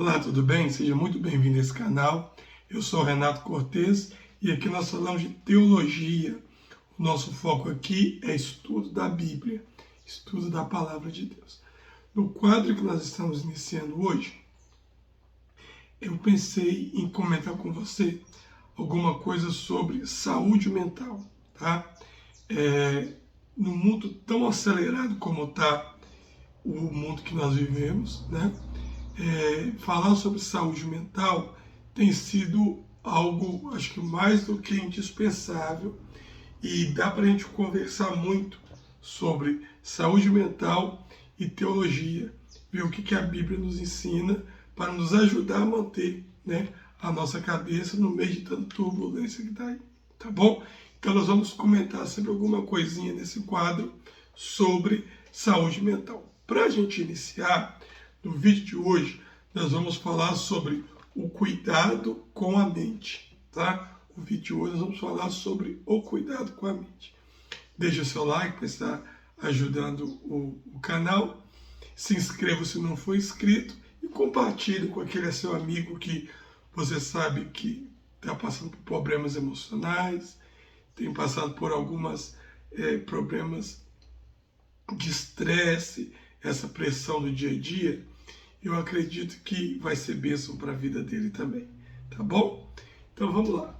Olá, tudo bem? Seja muito bem-vindo a esse canal. Eu sou Renato Cortes e aqui nós falamos de teologia. O nosso foco aqui é estudo da Bíblia, estudo da Palavra de Deus. No quadro que nós estamos iniciando hoje, eu pensei em comentar com você alguma coisa sobre saúde mental, tá? No mundo tão acelerado como está o mundo que nós vivemos, né? Falar sobre saúde mental tem sido algo, acho que mais do que indispensável, e dá para a gente conversar muito sobre saúde mental e teologia, ver o que a Bíblia nos ensina para nos ajudar a manter, né, a nossa cabeça no meio de tanta turbulência que está aí, tá bom? Então nós vamos comentar sempre alguma coisinha nesse quadro sobre saúde mental. Para a gente iniciar, no vídeo de hoje, nós vamos falar sobre o cuidado com a mente, tá? O vídeo de hoje nós vamos falar sobre o cuidado com a mente. Deixe o seu like para estar ajudando o canal. Se inscreva se não for inscrito e compartilhe com aquele seu amigo que você sabe que está passando por problemas emocionais, tem passado por alguns problemas de estresse, essa pressão do dia a dia. Eu acredito que vai ser bênção para a vida dele também, tá bom? Então vamos lá.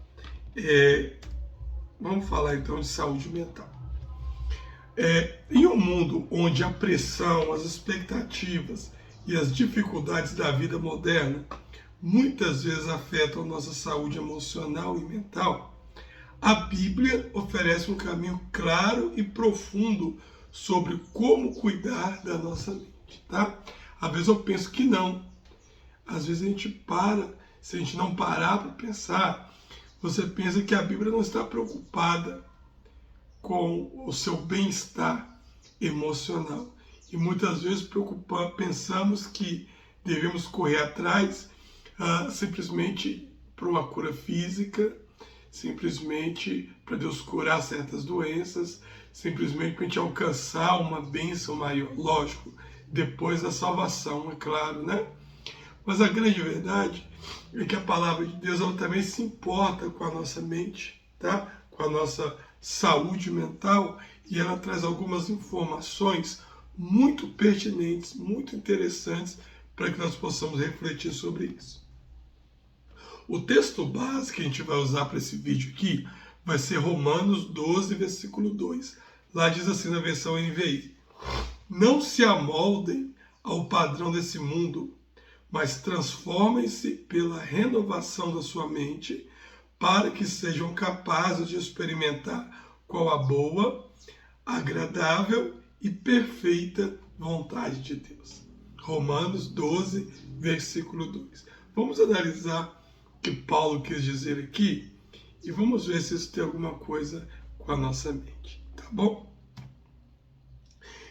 Vamos falar então de saúde mental. Em um mundo onde a pressão, as expectativas e as dificuldades da vida moderna muitas vezes afetam nossa saúde emocional e mental, a Bíblia oferece um caminho claro e profundo sobre como cuidar da nossa mente, tá? Às vezes eu penso que não. Às vezes a gente para, se a gente não parar para pensar, você pensa que a Bíblia não está preocupada com o seu bem-estar emocional. E muitas vezes pensamos que devemos correr atrás simplesmente para uma cura física, simplesmente para Deus curar certas doenças, simplesmente para a gente alcançar uma bênção maior. Lógico, depois da salvação, é claro, né? Mas a grande verdade é que a palavra de Deus ela também se importa com a nossa mente, tá? Com a nossa saúde mental, e ela traz algumas informações muito pertinentes, muito interessantes, para que nós possamos refletir sobre isso. O texto base que a gente vai usar para esse vídeo aqui vai ser Romanos 12, versículo 2. Lá diz assim na versão NVI: não se amoldem ao padrão desse mundo, mas transformem-se pela renovação da sua mente, para que sejam capazes de experimentar qual a boa, agradável e perfeita vontade de Deus. Romanos 12, versículo 2. Vamos analisar o que Paulo quis dizer aqui e vamos ver se isso tem alguma coisa com a nossa mente, tá bom?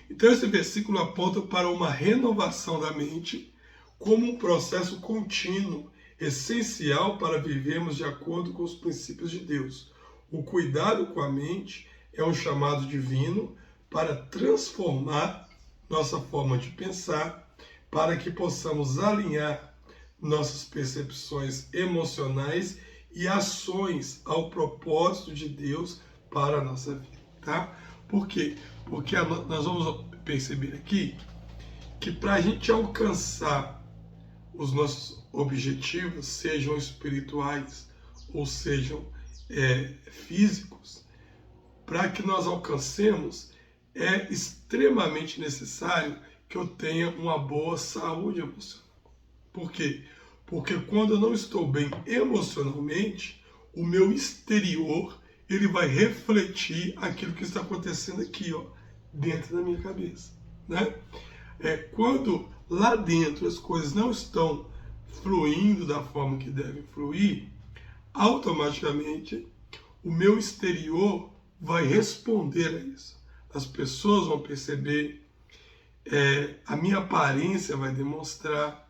Então esse versículo aponta para uma renovação da mente como um processo contínuo, essencial para vivermos de acordo com os princípios de Deus. O cuidado com a mente é um chamado divino para transformar nossa forma de pensar, para que possamos alinhar nossas percepções emocionais e ações ao propósito de Deus para a nossa vida, tá? Por quê? Porque nós vamos perceber aqui que para a gente alcançar os nossos objetivos, sejam espirituais ou sejam físicos, para que nós alcancemos, é extremamente necessário que eu tenha uma boa saúde emocional. Por quê? Porque quando eu não estou bem emocionalmente, o meu exterior ele vai refletir aquilo que está acontecendo aqui, ó, dentro da minha cabeça, né? Quando lá dentro as coisas não estão fluindo da forma que devem fluir, automaticamente o meu exterior vai responder a isso. As pessoas vão perceber, a minha aparência vai demonstrar,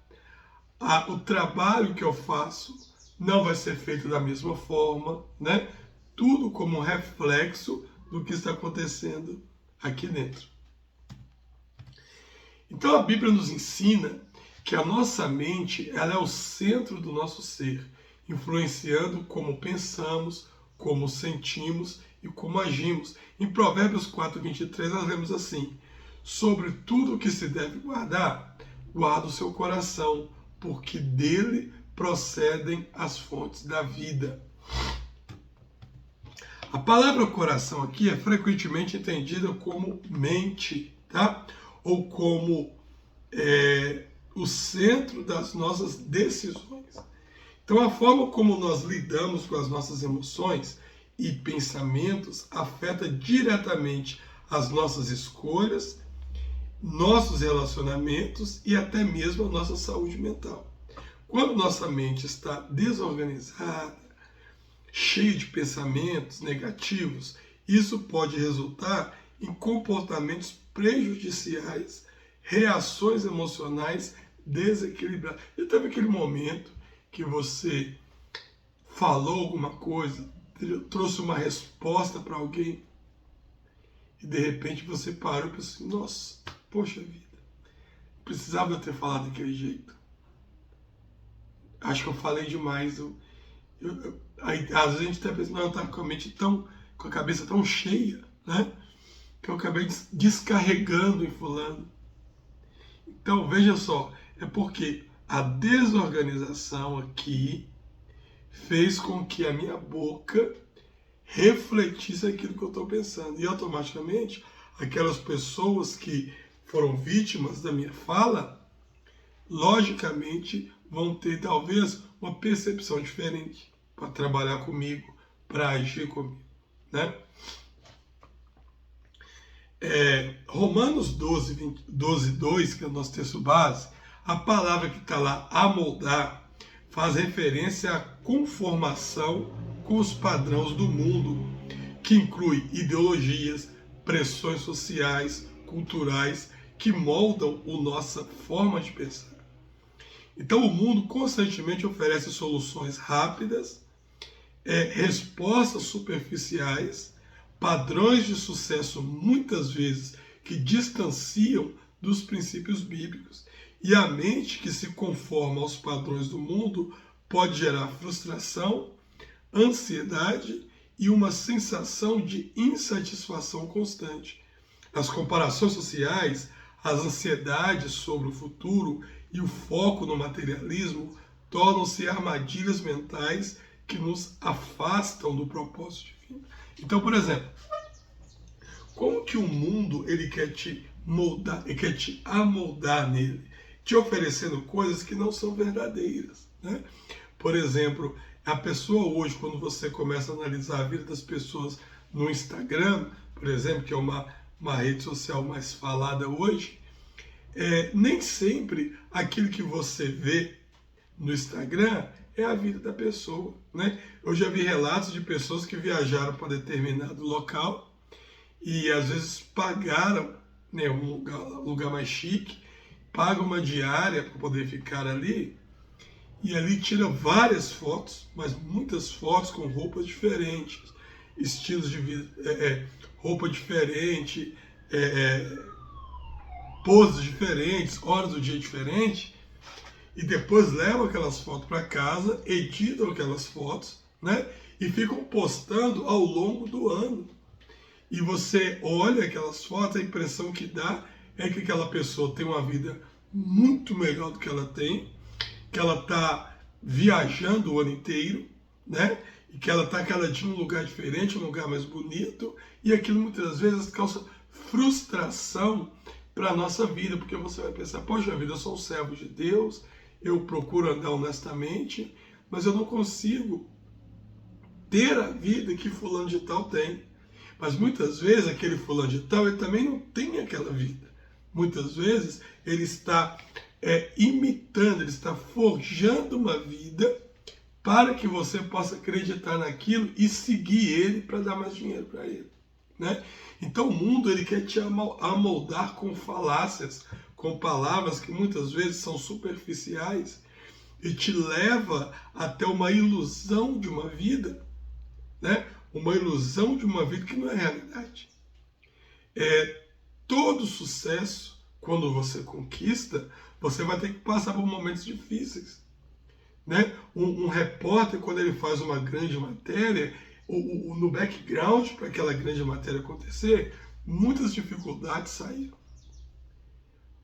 o trabalho que eu faço não vai ser feito da mesma forma, né? Tudo como um reflexo do que está acontecendo aqui dentro. Então a Bíblia nos ensina que a nossa mente ela é o centro do nosso ser, influenciando como pensamos, como sentimos e como agimos. Em Provérbios 4:23 nós lemos assim: sobre tudo o que se deve guardar, guarda o seu coração, porque dele procedem as fontes da vida. A palavra coração aqui é frequentemente entendida como mente, tá? Ou como o centro das nossas decisões. Então, a forma como nós lidamos com as nossas emoções e pensamentos afeta diretamente as nossas escolhas, nossos relacionamentos e até mesmo a nossa saúde mental. Quando nossa mente está desorganizada, cheia de pensamentos negativos, isso pode resultar em comportamentos prejudiciais, reações emocionais desequilibradas. E teve aquele momento que você falou alguma coisa, trouxe uma resposta para alguém e de repente você parou e pensou assim: nossa, poxa vida, precisava ter falado daquele jeito. Acho que eu falei demais. Aí, às vezes a gente até pensa: não, eu estava com a cabeça tão cheia, né? Que eu acabei descarregando em fulano. Então, veja só, é porque a desorganização aqui fez com que a minha boca refletisse aquilo que eu estou pensando. E automaticamente, aquelas pessoas que foram vítimas da minha fala, logicamente, vão ter talvez uma percepção diferente para trabalhar comigo, para agir comigo, né? Romanos 12:2, que é o nosso texto base, a palavra que está lá, amoldar, faz referência à conformação com os padrões do mundo, que inclui ideologias, pressões sociais, culturais, que moldam a nossa forma de pensar. Então o mundo constantemente oferece soluções rápidas, respostas superficiais, padrões de sucesso muitas vezes que distanciam dos princípios bíblicos. E a mente que se conforma aos padrões do mundo pode gerar frustração, ansiedade e uma sensação de insatisfação constante. As comparações sociais, as ansiedades sobre o futuro e o foco no materialismo tornam-se armadilhas mentais que nos afastam do propósito divino. Então, por exemplo, como que o mundo ele quer te moldar, ele quer te amoldar nele, te oferecendo coisas que não são verdadeiras, né? Por exemplo, a pessoa hoje, quando você começa a analisar a vida das pessoas no Instagram, por exemplo, que é uma rede social mais falada hoje, nem sempre aquilo que você vê no Instagram é a vida da pessoa, né? Eu já vi relatos de pessoas que viajaram para determinado local e às vezes pagaram, né, um lugar mais chique, pagam uma diária para poder ficar ali e ali tira várias fotos, mas muitas fotos com roupas diferentes, estilos de vida, roupa diferente, poses diferentes, horas do dia diferentes, e depois levam aquelas fotos para casa, editam aquelas fotos, né? E ficam postando ao longo do ano. E você olha aquelas fotos, a impressão que dá é que aquela pessoa tem uma vida muito melhor do que ela tem, que ela está viajando o ano inteiro, né? E que ela está cada dia em um lugar diferente, um lugar mais bonito, e aquilo muitas vezes causa frustração para a nossa vida, porque você vai pensar: poxa vida, eu sou um servo de Deus, eu procuro andar honestamente, mas eu não consigo ter a vida que fulano de tal tem. Mas muitas vezes aquele fulano de tal, ele também não tem aquela vida. Muitas vezes ele está imitando, ele está forjando uma vida para que você possa acreditar naquilo e seguir ele para dar mais dinheiro para ele, né? Então o mundo ele quer te amoldar com falácias, com palavras que muitas vezes são superficiais e te leva até uma ilusão de uma vida, né? Uma ilusão de uma vida que não é realidade. Todo sucesso, quando você conquista, você vai ter que passar por momentos difíceis, né? Um repórter, quando ele faz uma grande matéria, no background para aquela grande matéria acontecer, muitas dificuldades saíram.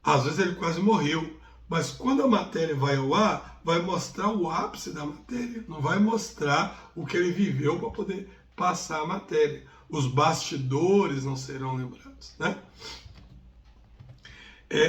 Às vezes ele quase morreu, mas quando a matéria vai ao ar, vai mostrar o ápice da matéria, não vai mostrar o que ele viveu para poder passar a matéria. Os bastidores não serão lembrados, né?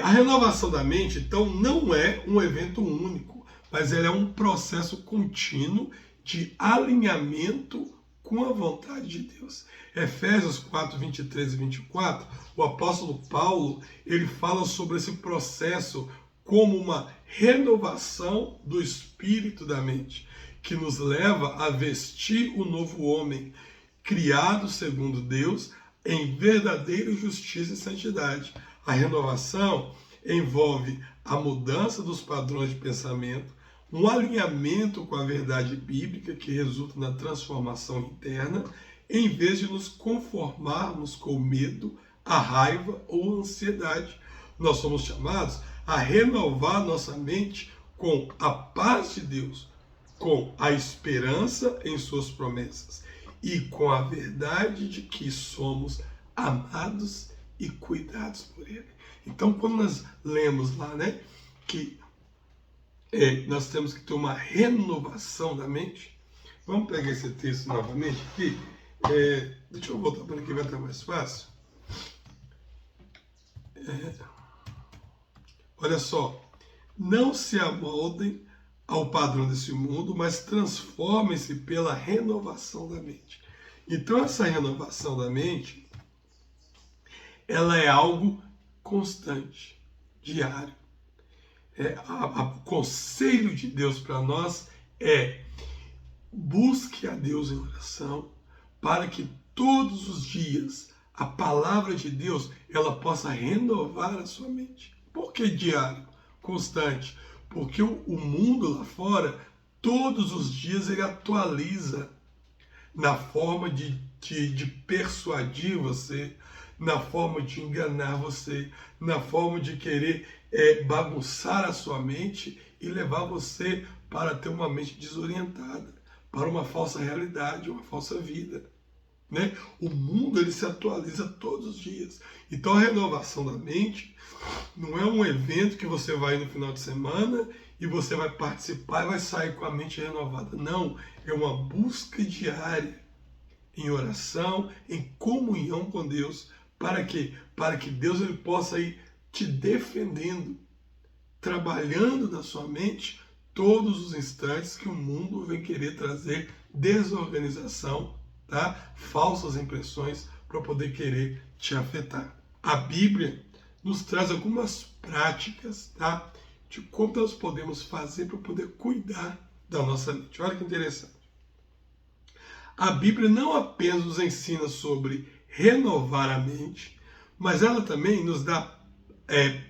A renovação da mente, então, não é um evento único, mas ele é um processo contínuo de alinhamento com a vontade de Deus. Efésios 4, 23 e 24, o apóstolo Paulo, ele fala sobre esse processo como uma renovação do espírito da mente, que nos leva a vestir o novo homem, criado segundo Deus, em verdadeira justiça e santidade. A renovação envolve a mudança dos padrões de pensamento, um alinhamento com a verdade bíblica que resulta na transformação interna, em vez de nos conformarmos com o medo, a raiva ou a ansiedade. Nós somos chamados a renovar nossa mente com a paz de Deus, com a esperança em suas promessas e com a verdade de que somos amados e cuidados por Ele. Então, quando nós lemos lá, né, que nós temos que ter uma renovação da mente, vamos pegar esse texto novamente aqui. Deixa eu voltar para aqui, vai estar mais fácil. Olha só, não se amoldem ao padrão desse mundo, mas transformem-se pela renovação da mente. Então, essa renovação da mente, ela é algo constante, diário. O conselho de Deus para nós é: busque a Deus em oração, para que todos os dias a palavra de Deus ela possa renovar a sua mente. Por que diário? Constante. Porque o mundo lá fora, todos os dias ele atualiza na forma de persuadir você, na forma de enganar você, na forma de querer bagunçar a sua mente e levar você para ter uma mente desorientada, para uma falsa realidade, uma falsa vida, né? O mundo ele se atualiza todos os dias. Então a renovação da mente não é um evento que você vai no final de semana e você vai participar e vai sair com a mente renovada. Não, é uma busca diária em oração, em comunhão com Deus. Para quê? Para que Deus ele possa ir te defendendo, trabalhando na sua mente todos os instantes que o mundo vem querer trazer desorganização, tá? Falsas impressões para poder querer te afetar. A Bíblia nos traz algumas práticas, tá? De como nós podemos fazer para poder cuidar da nossa mente. Olha que interessante. A Bíblia não apenas nos ensina sobre renovar a mente, mas ela também nos dá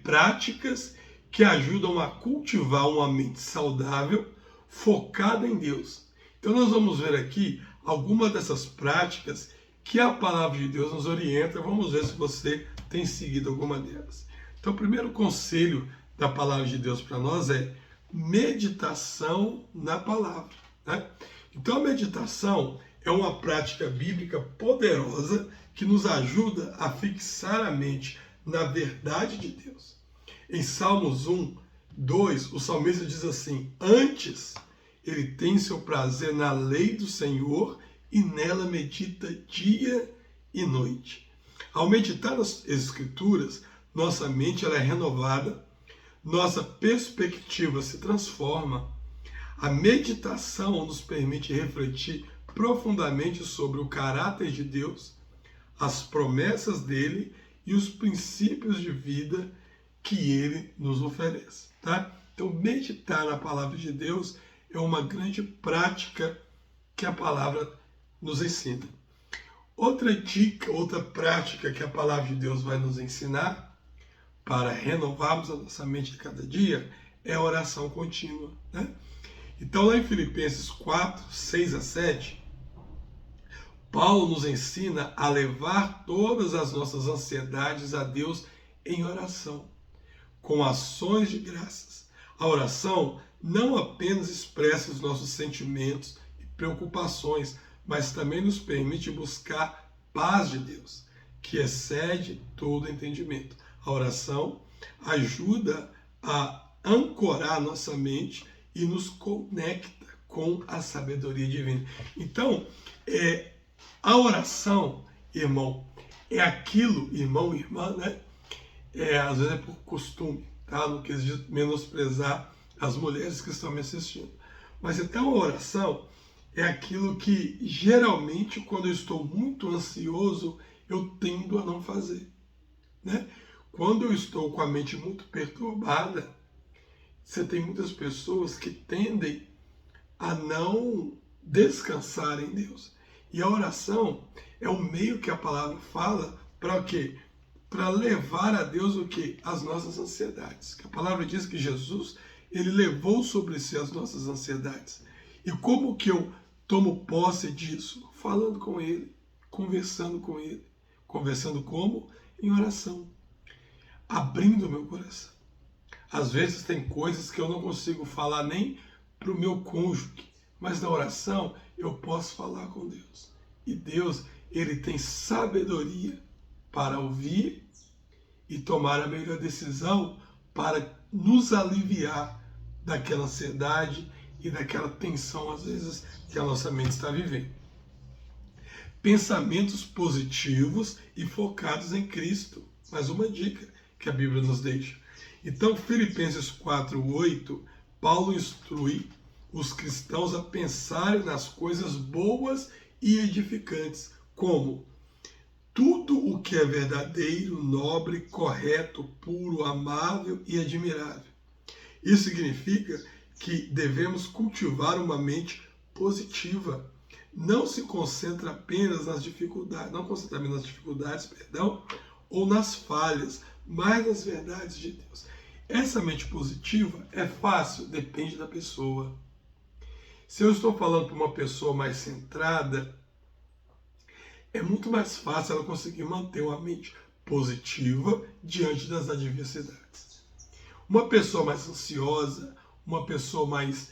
práticas que ajudam a cultivar uma mente saudável, focada em Deus. Então nós vamos ver aqui algumas dessas práticas que a palavra de Deus nos orienta. Vamos ver se você tem seguido alguma delas. Então o primeiro conselho da palavra de Deus para nós é meditação na palavra, né? Então a meditação é uma prática bíblica poderosa que nos ajuda a fixar a mente na verdade de Deus. Em Salmos 1, 2, o salmista diz assim: antes ele tem seu prazer na lei do Senhor e nela medita dia e noite. Ao meditar nas Escrituras, nossa mente ela é renovada, nossa perspectiva se transforma. A meditação nos permite refletir profundamente sobre o caráter de Deus, as promessas dele e os princípios de vida que ele nos oferece, tá? Então, meditar na palavra de Deus é uma grande prática que a palavra nos ensina. Outra dica, outra prática que a palavra de Deus vai nos ensinar para renovarmos a nossa mente a cada dia é a oração contínua, né? Então, lá em Filipenses 4, 6 a 7, Paulo nos ensina a levar todas as nossas ansiedades a Deus em oração, com ações de graças. A oração não apenas expressa os nossos sentimentos e preocupações, mas também nos permite buscar paz de Deus, que excede todo entendimento. A oração ajuda a ancorar nossa mente e nos conecta com a sabedoria divina. Então, a oração, irmão, é aquilo, irmão e irmã, né? Às vezes é por costume, tá? Não quis menosprezar as mulheres que estão me assistindo. Mas então a oração é aquilo que geralmente, quando eu estou muito ansioso, eu tendo a não fazer, né? Quando eu estou com a mente muito perturbada, você tem muitas pessoas que tendem a não descansar em Deus. E a oração é o meio que a palavra fala para o quê? Para levar a Deus o quê? As nossas ansiedades. Que a palavra diz que Jesus, ele levou sobre si as nossas ansiedades. E como que eu tomo posse disso? Falando com ele, conversando com ele. Conversando como? Em oração. Abrindo o meu coração. Às vezes tem coisas que eu não consigo falar nem para o meu cônjuge, mas na oração eu posso falar com Deus. E Deus, ele tem sabedoria para ouvir e tomar a melhor decisão para nos aliviar daquela ansiedade e daquela tensão, às vezes, que a nossa mente está vivendo. Pensamentos positivos e focados em Cristo. Mais uma dica que a Bíblia nos deixa. Então, Filipenses 4:8, Paulo instrui os cristãos a pensarem nas coisas boas e edificantes, como tudo o que é verdadeiro, nobre, correto, puro, amável e admirável. Isso significa que devemos cultivar uma mente positiva. Não se concentra apenas nas dificuldades, ou nas falhas, mas nas verdades de Deus. Essa mente positiva é fácil? Depende da pessoa. Se eu estou falando para uma pessoa mais centrada, é muito mais fácil ela conseguir manter uma mente positiva diante das adversidades. Uma pessoa mais ansiosa, uma pessoa mais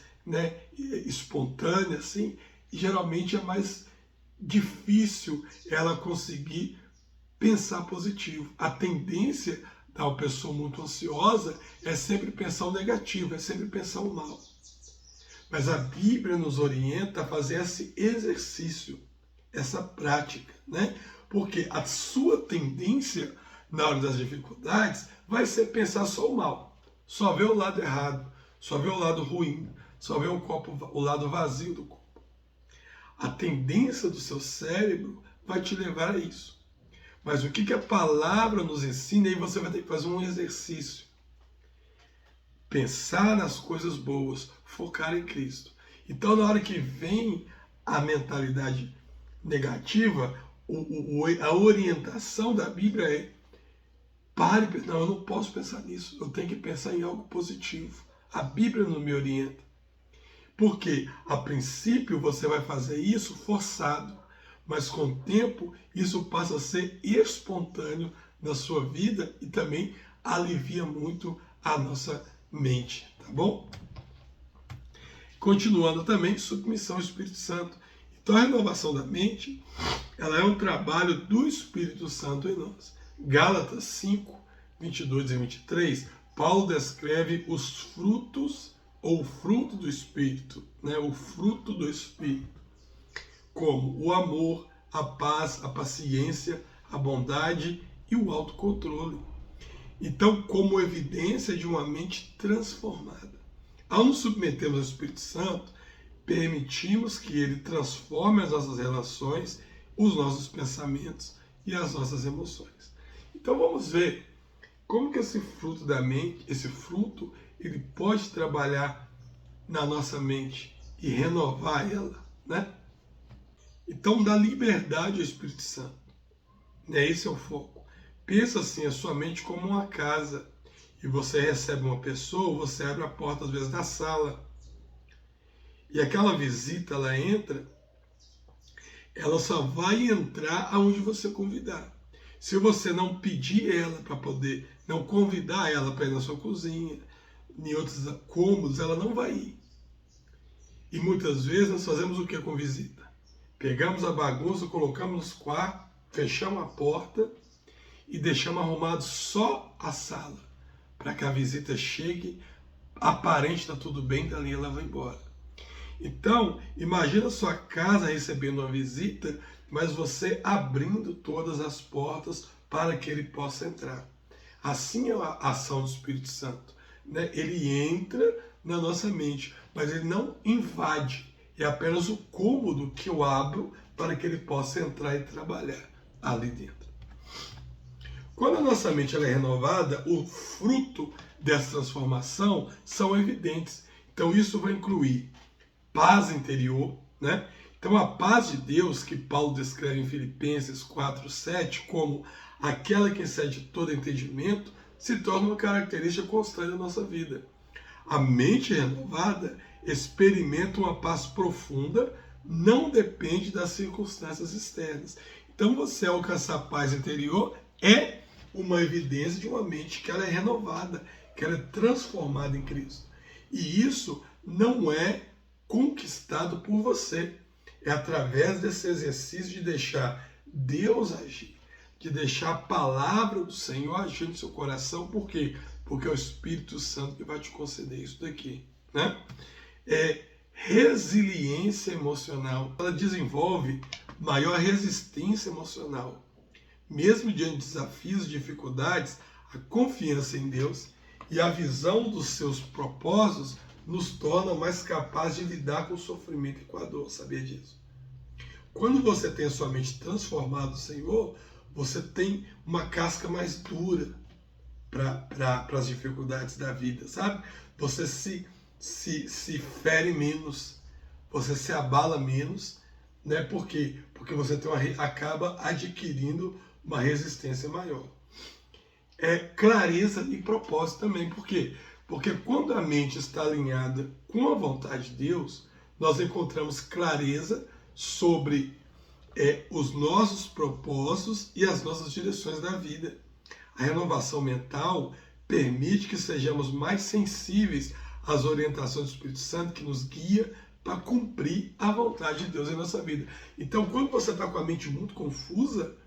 espontânea, assim, geralmente é mais difícil ela conseguir pensar positivo. A tendência da pessoa muito ansiosa é sempre pensar o negativo, é sempre pensar o mal. Mas a Bíblia nos orienta a fazer esse exercício, essa prática, né? Porque a sua tendência na hora das dificuldades vai ser pensar só o mal, só ver o lado errado, só ver o lado ruim, só ver o lado vazio do copo. A tendência do seu cérebro vai te levar a isso. Mas o que a palavra nos ensina, aí você vai ter que fazer um exercício. Pensar nas coisas boas, focar em Cristo. Então, na hora que vem a mentalidade negativa, a orientação da Bíblia é: pare, não, eu não posso pensar nisso, eu tenho que pensar em algo positivo. A Bíblia não me orienta. Porque, a princípio, você vai fazer isso forçado, mas com o tempo, isso passa a ser espontâneo na sua vida e também alivia muito a nossa mente, tá bom? Continuando também, submissão ao Espírito Santo. Então, a renovação da mente, ela é um trabalho do Espírito Santo em nós. Gálatas 5, 22 e 23, Paulo descreve os frutos, ou fruto do Espírito, né? O fruto do Espírito, como o amor, a paz, a paciência, a bondade e o autocontrole. Então, como evidência de uma mente transformada. Ao nos submetermos ao Espírito Santo, permitimos que ele transforme as nossas relações, os nossos pensamentos e as nossas emoções. Então vamos ver como que esse fruto da mente, ele pode trabalhar na nossa mente e renovar ela, né? Então dá liberdade ao Espírito Santo, né? Esse é o foco. Pensa assim, a sua mente como uma casa, e você recebe uma pessoa, você abre a porta às vezes da sala, e aquela visita, ela entra, ela só vai entrar aonde você convidar. Se você não pedir ela para poder, não convidar ela para ir na sua cozinha, em outros cômodos, ela não vai ir. E muitas vezes nós fazemos o que com visita? Pegamos a bagunça, colocamos nos quartos, fechamos a porta e deixamos arrumado só a sala, para que a visita chegue, aparente está tudo bem, dali ela vai embora. Então, imagina a sua casa recebendo uma visita, mas você abrindo todas as portas para que ele possa entrar. Assim é a ação do Espírito Santo, né? Ele entra na nossa mente, mas ele não invade. É apenas o cômodo que eu abro para que ele possa entrar e trabalhar ali dentro. Quando a nossa mente ela é renovada, o fruto dessa transformação são evidentes. Então isso vai incluir paz interior, né? Então a paz de Deus, que Paulo descreve em Filipenses 4:7 como aquela que excede todo entendimento, se torna uma característica constante da nossa vida. A mente renovada experimenta uma paz profunda, não depende das circunstâncias externas. Então você alcançar paz interior é uma evidência de uma mente que ela é renovada, que ela é transformada em Cristo. E isso não é conquistado por você. É através desse exercício de deixar Deus agir, de deixar a palavra do Senhor agir no seu coração. Por quê? Porque é o Espírito Santo que vai te conceder isso daqui, né? Resiliência emocional. Ela desenvolve maior resistência emocional. Mesmo diante de desafios e dificuldades, a confiança em Deus e a visão dos seus propósitos nos torna mais capazes de lidar com o sofrimento e com a dor. Sabia disso? Quando você tem a sua mente transformada no Senhor, você tem uma casca mais dura para as dificuldades da vida, sabe? Você se fere menos, você se abala menos, né? Por quê? Porque você acaba adquirindo uma resistência maior. Clareza e propósito também. Por quê? Porque quando a mente está alinhada com a vontade de Deus, nós encontramos clareza sobre os nossos propósitos e as nossas direções da vida. A renovação mental permite que sejamos mais sensíveis às orientações do Espírito Santo que nos guia para cumprir a vontade de Deus em nossa vida. Então, quando você está com a mente muito confusa,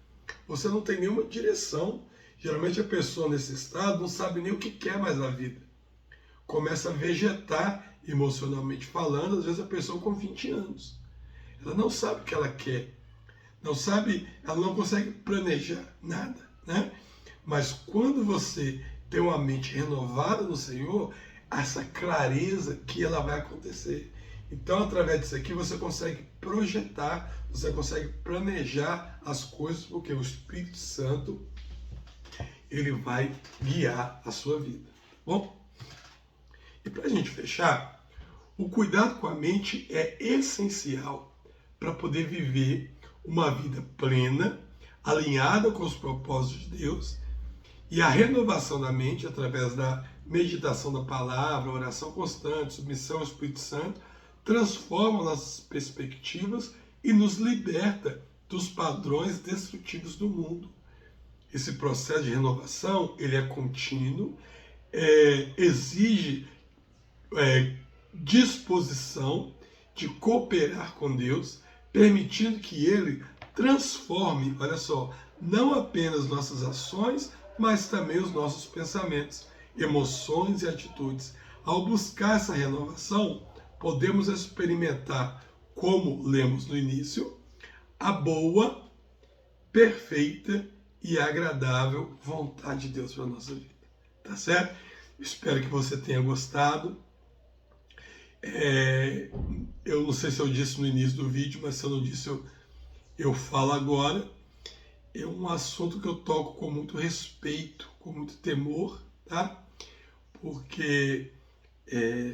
você não tem nenhuma direção. Geralmente a pessoa nesse estado não sabe nem o que quer mais na vida. Começa a vegetar emocionalmente falando, às vezes a pessoa com 20 anos. Ela não sabe o que ela quer. Não sabe, ela não consegue planejar nada, né? Mas quando você tem uma mente renovada no Senhor, essa clareza que ela vai acontecer. Então, através disso aqui, você consegue projetar, você consegue planejar as coisas, porque o Espírito Santo, ele vai guiar a sua vida. Bom? E para a gente fechar, o cuidado com a mente é essencial para poder viver uma vida plena, alinhada com os propósitos de Deus, e a renovação da mente através da meditação da palavra, oração constante, submissão ao Espírito Santo, transforma nossas perspectivas e nos liberta dos padrões destrutivos do mundo. Esse processo de renovação, ele é contínuo, exige disposição de cooperar com Deus, permitindo que Ele transforme, olha só, não apenas nossas ações, mas também os nossos pensamentos, emoções e atitudes. Ao buscar essa renovação, podemos experimentar, como lemos no início, a boa, perfeita e agradável vontade de Deus para a nossa vida. Tá certo? Espero que você tenha gostado. Eu não sei se eu disse no início do vídeo, mas se eu não disse, eu falo agora. É um assunto que eu toco com muito respeito, com muito temor, tá? Porque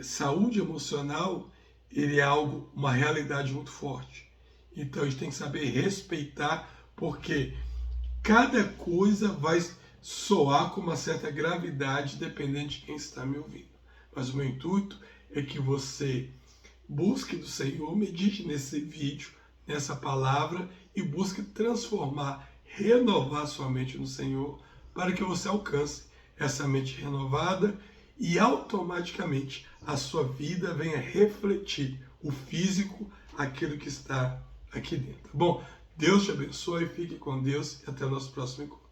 saúde emocional, ele é algo, uma realidade muito forte. Então a gente tem que saber respeitar, porque cada coisa vai soar com uma certa gravidade, dependendo de quem está me ouvindo. Mas o meu intuito é que você busque do Senhor, medite nesse vídeo, nessa palavra, e busque transformar, renovar sua mente no Senhor, para que você alcance essa mente renovada e automaticamente a sua vida venha refletir o físico, aquilo que está aqui dentro. Bom, Deus te abençoe, fique com Deus e até o nosso próximo encontro.